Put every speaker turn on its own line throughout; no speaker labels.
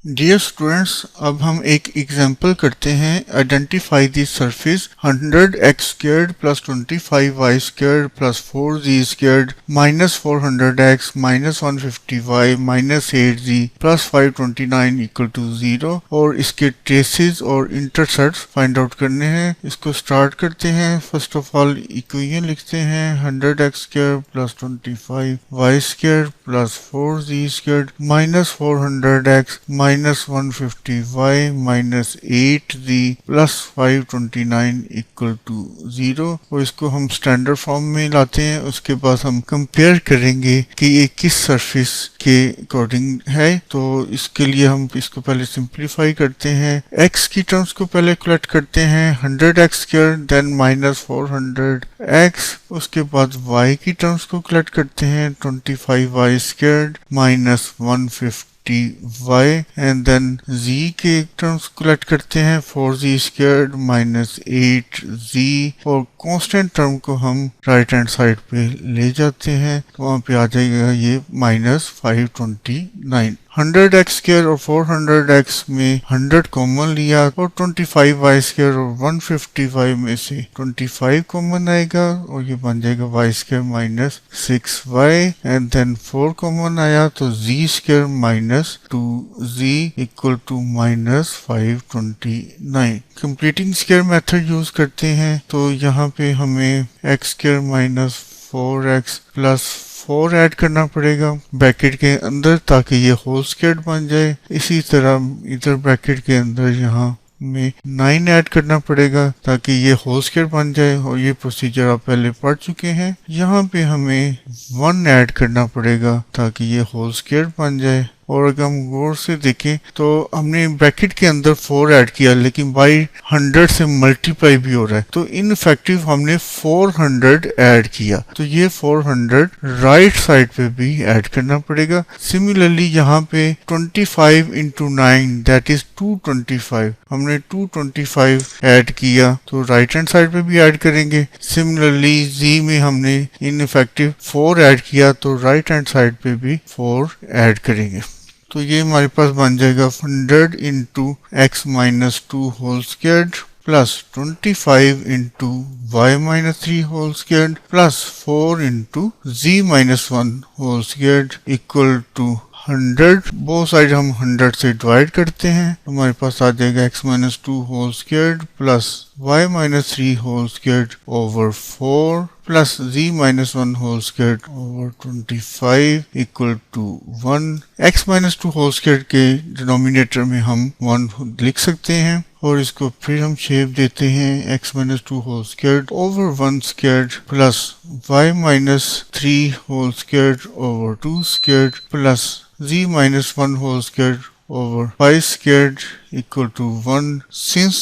Dear students, अब हम एक एग्जांपल करते हैं। Identify the surface 100x squared plus 25y squared plus 4z squared minus 400x minus 150y minus 8z plus 529 equal to 0 और इसके traces और इंटरसेप्ट्स फाइंड आउट करने हैं। इसको स्टार्ट करते हैं। फर्स्ट ऑफ ऑल इक्वेशन लिखते हैं 100x square plus 25y square plus 4z squared minus 400x minus 150y minus 8z plus 529 equal to 0 और इसको हम स्टैंडर्ड फॉर्म में लाते हैं। उसके बाद हम कंपेयर करेंगे कि ये किस सरफेस के अकॉर्डिंग है। तो इसके लिए हम इसको पहले सिंप्लीफाई करते हैं। x की टर्म्स को पहले कलेक्ट करते हैं 100x square then minus 400x। उसके बाद y की टर्म्स को कलेक्ट करते हैं 25y square minus 150y and then z के टर्म्स कलेक्ट करते हैं 4z स्क्वायर्ड माइनस 8z और कांस्टेंट टर्म को हम राइट हैंड साइड पे ले जाते हैं तो वहाँ पे आ जाएगा ये माइनस 529। 100x स्क्वायर और 400x में 100 कॉमन लिया और 25y स्क्वायर और 150y में से 25 कॉमन आएगा और ये बन जाएगा y square minus 6y and then 4 common आया तो z square minus 2z equal to minus 529। Completing square method use करते हैं तो यहाँ पे हमें x square minus 4x plus 4 add करना पड़ेगा ब्रैकेट के अंदर ताकि ये होल स्क्वायर बन जाए। इसी तरह इधर ब्रैकेट के अंदर यहाँ में 9 ऐड करना पड़ेगा ताकि ये होल स्क्वायर बन जाए और ये प्रोसीजर आप पहले पढ़ चुके हैं। यहाँ पे हमें 1 ऐड करना पड़ेगा ताकि ये होल स्क्वायर बन जाए। और अगर हम गौर से देखें तो हमने ब्रैकेट के अंदर 4 ऐड किया लेकिन बाई 100 से मल्टीप्लाई भी हो रहा है तो इनफेक्टिव हमने 400 ऐड किया तो ये 400 राइट साइड पे भी ऐड करना पड़ेगा। सिमिलरली यहाँ पे 25 इंटू 9 दैट इज 225 हमने 225 ऐड किया तो राइट हैंड साइड पे भी ऐड करेंगे। सिमिलरली z में हमने इनफेक्टिव 4 ऐड किया तो राइट हैंड साइड पे भी 4 ऐड करेंगे। तो ये हमारे पास बन जाएगा 100 into X minus 2 whole square plus 25 into Y minus 3 whole square plus 4 into Z minus 1 whole square equal to 100। Both side हम 100 से डिवाइड करते हैं तो हमारे पास आ जाएगा x minus 2 whole square plus y minus 3 whole square over 4 plus z minus 1 whole square over 25 equal to 1। x minus 2 whole square के डिनोमिनेटर में हम 1 लिख सकते हैं और इसको फिर हम शेप देते हैं x minus 2 whole square over 1 square plus y minus 3 whole square over 2 square plus z minus 1 whole squared over 5 squared equal to 1 since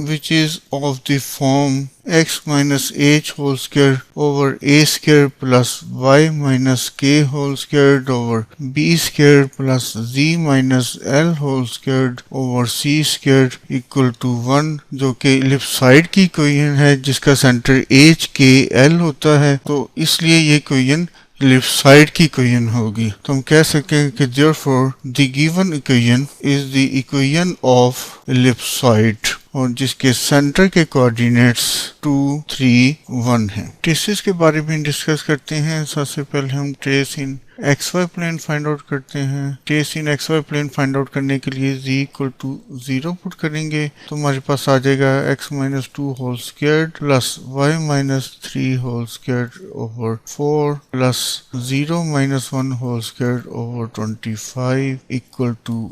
which is of the form x minus h whole square over a square plus y minus k whole squared over b square plus z minus l whole squared over c squared equal to 1 जो कि ellipsoid की equation है जिसका centre h k l होता है तो इसलिए ये इक्वेशन इलिप्सॉइड की इक्वेशन होगी। तो हम कह सकते हैं कि therefore the given equation is the equation of ellipsoid और जिसके सेंटर के कोऑर्डिनेट्स 2, 3, 1 हैं। ट्रेसेस के बारे में डिस्कस करते हैं। सबसे पहले हम ट्रेस इन XY प्लेन फाइंड आउट करते हैं। ट्रेस इन XY प्लेन फाइंड आउट करने के लिए z इक्वल टू 0 पुट करेंगे तो हमारे पास आ जाएगा x minus 2 whole square plus y minus 3 whole square over 4 plus 0 minus 1 whole square over 25 equal to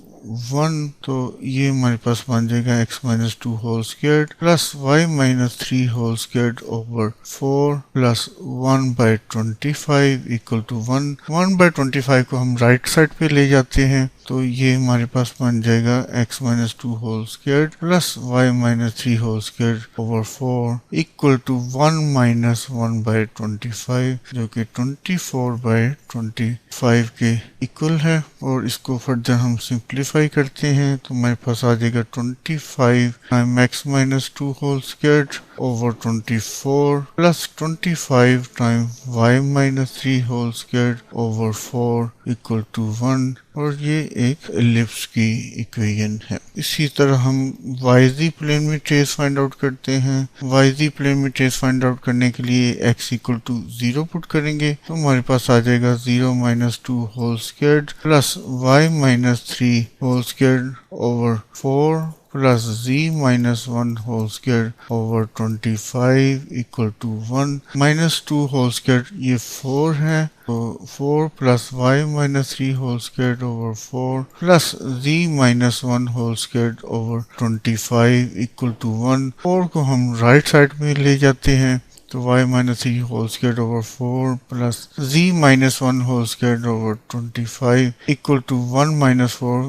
1। तो ये हमारे पास बन जाएगा x minus 2 whole square plus y minus 3 whole square over 4 plus 1 by 25 equal to 1। 1 by 25 को हम right side पे ले जाते हैं तो ये हमारे पास बन जाएगा x minus 2 whole square plus y minus 3 whole square over 4 equal to 1 minus 1 by 25 जो कि 24 बाई 25 के इक्वल है। और इसको फर्दर हम सिंप्लीफाई करते हैं तो हमारे पास आ जाएगा 25 time x minus 2 whole square over 24 plus 25 times y minus 3 whole squared over 4 equal to 1 और ये एक एलिप्स की इक्वेशन है। इसी तरह हम वाईजी प्लेन में ट्रेस फाइंड आउट करते हैं। वाईजी प्लेन में ट्रेस फाइंड आउट करने के लिए x इक्वल टू 0 पुट करेंगे तो हमारे पास आ जाएगा 0 minus 2 whole squared plus y minus 3 whole squared over 4 plus z minus 1 whole square over 25 equal to 1 minus 2 whole square ये 4 है तो 4 plus y minus 3 whole square over 4 plus z minus 1 whole square over 25 equal to 1। 4 को हम right side में ले जाते हैं तो y minus 3 whole square over 4 plus z minus 1 whole square over 25 equal to 1 minus 4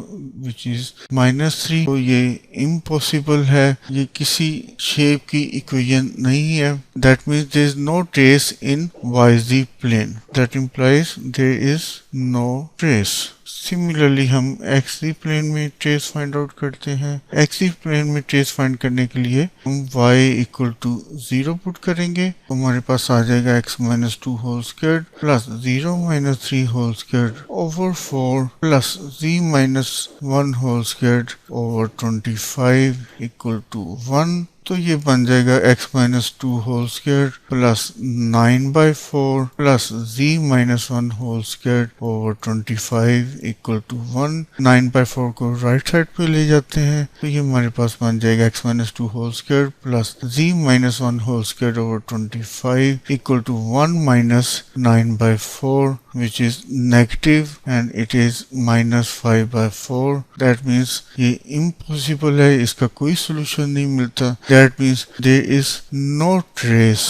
which is minus 3। तो ये impossible है, ये किसी शेप की इक्वेशन नहीं है। That means there is no trace in yz plane, that implies there is no trace. Similarly हम xz plane में ट्रेस फाइंड आउट करते हैं। xz प्लेन में ट्रेस फाइंड करने के लिए हम y इक्वल टू 0 पुट करेंगे तो हमारे पास आ जाएगा x minus 2 whole square plus 0 minus 3 whole square over 4 plus z minus 1 whole square over 25 equal to 1। तो ये बन जाएगा x minus 2 whole square plus 9/4 plus z minus 1 whole square over 25 equal to 1। 9/4 को राइट साइड पे ले जाते हैं तो ये हमारे पास बन जाएगा x minus 2 whole square plus z minus 1 whole square over 25 equal to 1 minus 9/4 which is negative and it is minus 5/4। that means ये impossible है, इसका कोई solution नहीं मिलता। that means there is no trace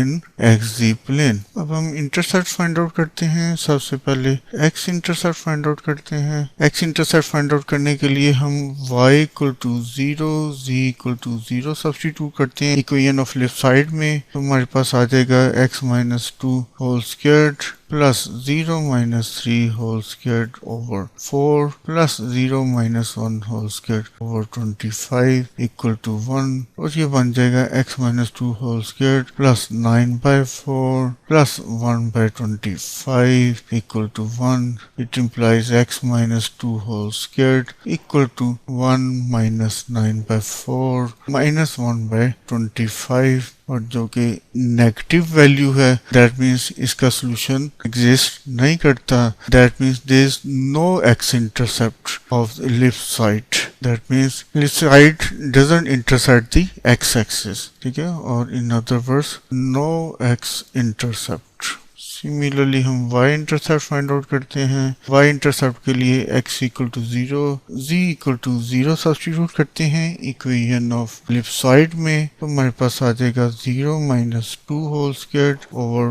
in xz plane। अब हम intercept find out करते हैं। सबसे पहले x इंटरसेप्ट फाइंड आउट करते हैं। x इंटरसेप्ट फाइंड आउट करने के लिए हम y equal to 0 z equal to 0 substitute करते हैं इक्वेशन ऑफ लेफ्ट साइड में तो हमारे पास आ जाएगा x minus 2 whole squared plus 0 minus 3 whole squared over 4 plus 0 minus 1 whole squared over 25 equal to 1 और ये बन जाएगा x minus 2 whole squared plus 9/4 plus 1/25 equal to 1। It implies x minus 2 whole squared equal to 1 minus 9/4 minus 1/25 और जो कि negative value है। That means इसका solution exist नहीं करता। That means there is no x intercept of the left side. That means left side doesn't intercept the x axis, ठीक है, और in other words no x intercept. Similarly हम y intercept find out करते हैं। y intercept के लिए x equal to 0 z equal to 0 substitute करते हैं इक्वेशन ऑफ लेफ्ट साइड में तो हमारे पास आ जाएगा 0 minus 2 whole squared over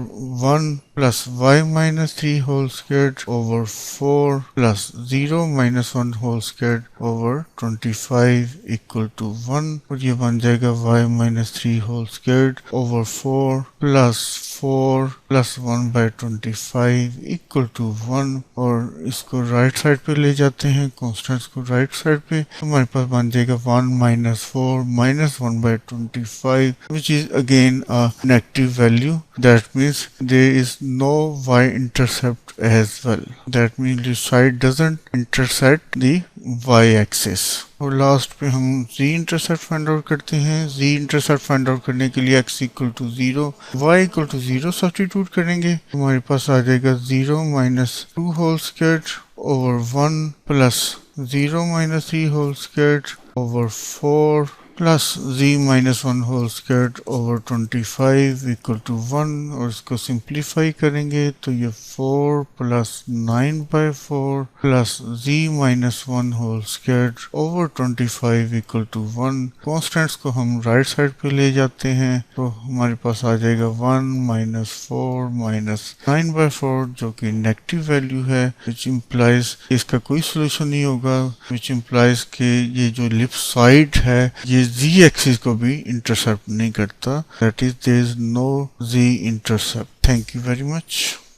1 plus y minus 3 whole squared over 4 plus 0 minus 1 whole squared over 25 equal to 1 और ये बन जाएगा y minus 3 whole squared over 4 plus 4 plus 1/25 equal to 1 और इसको राइट साइड पे ले जाते हैं कॉन्स्टेंट्स को राइट साइड पे तो हमारे पास बन जाएगा 1 minus 4 minus 1/25 which is again a negative value. That means there is no y intercept as well. That means the side doesn't intersect the y axis। और लास्ट पे हम z इंटरसेप्ट फाइंड आउट करते हैं। z intercept find out करने के लिए x equal to 0 y equal to 0 substitute करेंगे हमारे पास आ जाएगा 0 minus 2 whole squared over 1 plus 0 minus 3 whole squared over 4 plus z minus 1 whole squared over 25 equal to 1 और इसको सिंप्लीफाई करेंगे तो ये 4 plus 9/4 plus z minus 1 whole squared over 25 equal to 1। Constants को हम राइट साइड पे ले जाते हैं तो हमारे पास आ जाएगा 1 माइनस 4 माइनस 9/4 जो कि नेगेटिव वैल्यू है विच इम्प्लाइज इसका कोई सोल्यूशन नहीं होगा विच इम्प्लाइज कि ये जो लेफ्ट साइड है ये z एक्सिस को भी इंटरसेप्ट नहीं करता। That is there is no z intercept. Thank you very much.